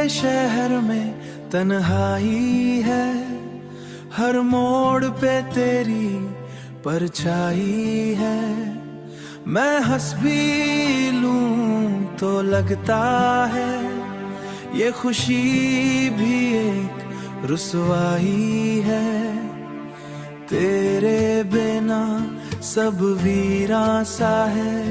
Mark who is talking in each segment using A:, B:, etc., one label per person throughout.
A: शहर में तन्हाई है, हर मोड़ पे तेरी परछाई है। मैं हंस भी लूं तो लगता है ये खुशी भी एक रुसवाई है। तेरे बिना सब वीरा सा है,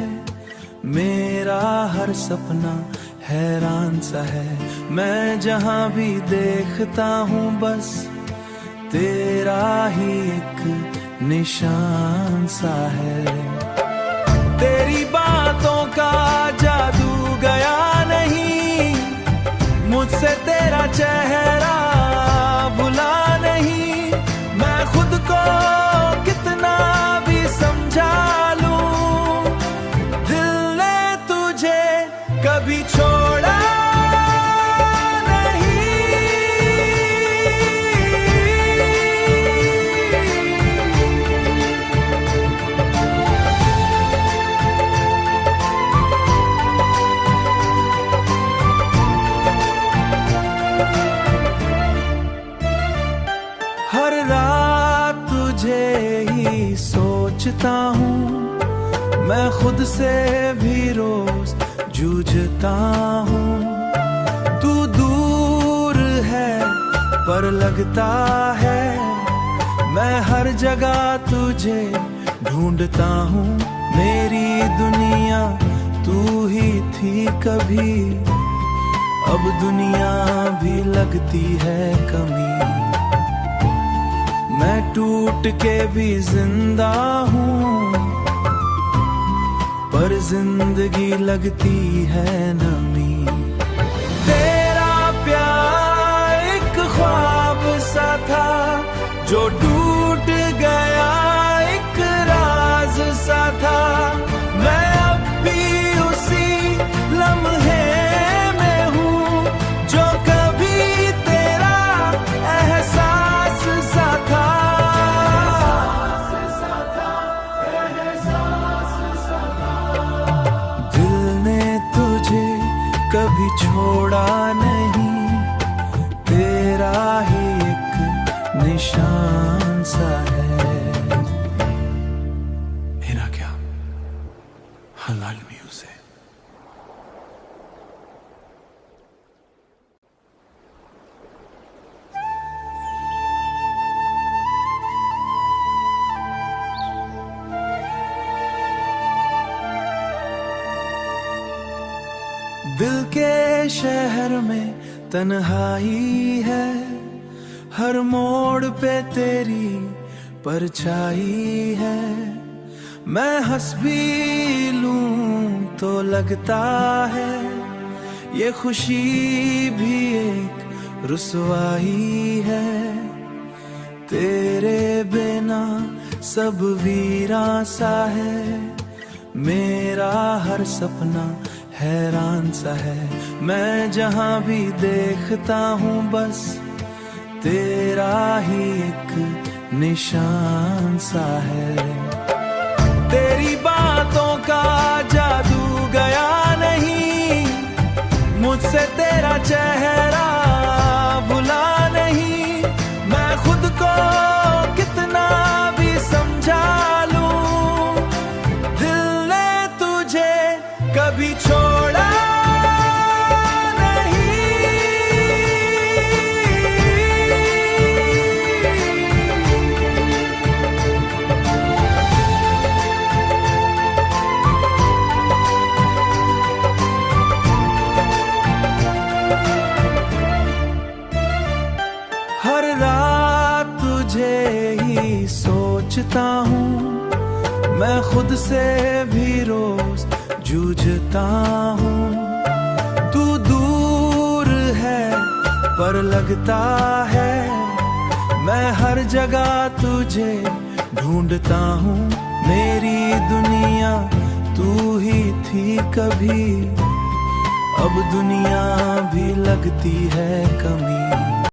A: मेरा हर सपना हैरान सा है। मैं जहां भी देखता हूँ बस तेरा ही एक निशान सा है। तेरी बातों का जादू गया नहीं, मुझसे तेरा चेहरा भुला नहीं। मैं खुद को कितना भी समझा लूं, दिल ने तुझे कभी छोड़ा हर रात तुझे ही सोचता हूँ, मैं खुद से भी रोज जूझता हूँ। तू दूर है पर लगता है, मैं हर जगह तुझे ढूंढता हूँ। मेरी दुनिया तू ही थी कभी, अब दुनिया भी लगती है कमी। मैं टूट के भी जिंदा हूँ, पर जिंदगी लगती है नमी। तेरा प्यार एक ख्वाब सा था जो टूट गया, एक राज सा था। मैं अब भी उसी लम्हे में हूँ जो कभी तेरा एहसास सा था। कभी छोड़ा नहीं, तेरा ही एक निशान सा है। मेरा क्या हलाल म्यूजिक। दिल के शहर में तन्हाई है, हर मोड़ पे तेरी परछाई है। मैं हंस भी लूं तो लगता है ये खुशी भी एक रुसवाई है। तेरे बिना सब वीरा सा है, मेरा हर सपना हैरान सा है। मैं जहां भी देखता हूँ बस तेरा ही एक निशान सा है। तेरी बातों का जादू गया नहीं, मुझसे तेरा चेहरा भुला नहीं। मैं खुद को कितना भी समझा लूं, दिल ने तुझे कभी छोड़ा हर रात तुझे ही सोचता हूँ, मैं खुद से भी रोज जूझता हूँ। तू दूर है पर लगता है, मैं हर जगह तुझे ढूंढता हूँ। मेरी दुनिया तू ही थी कभी, अब दुनिया भी लगती है कमी।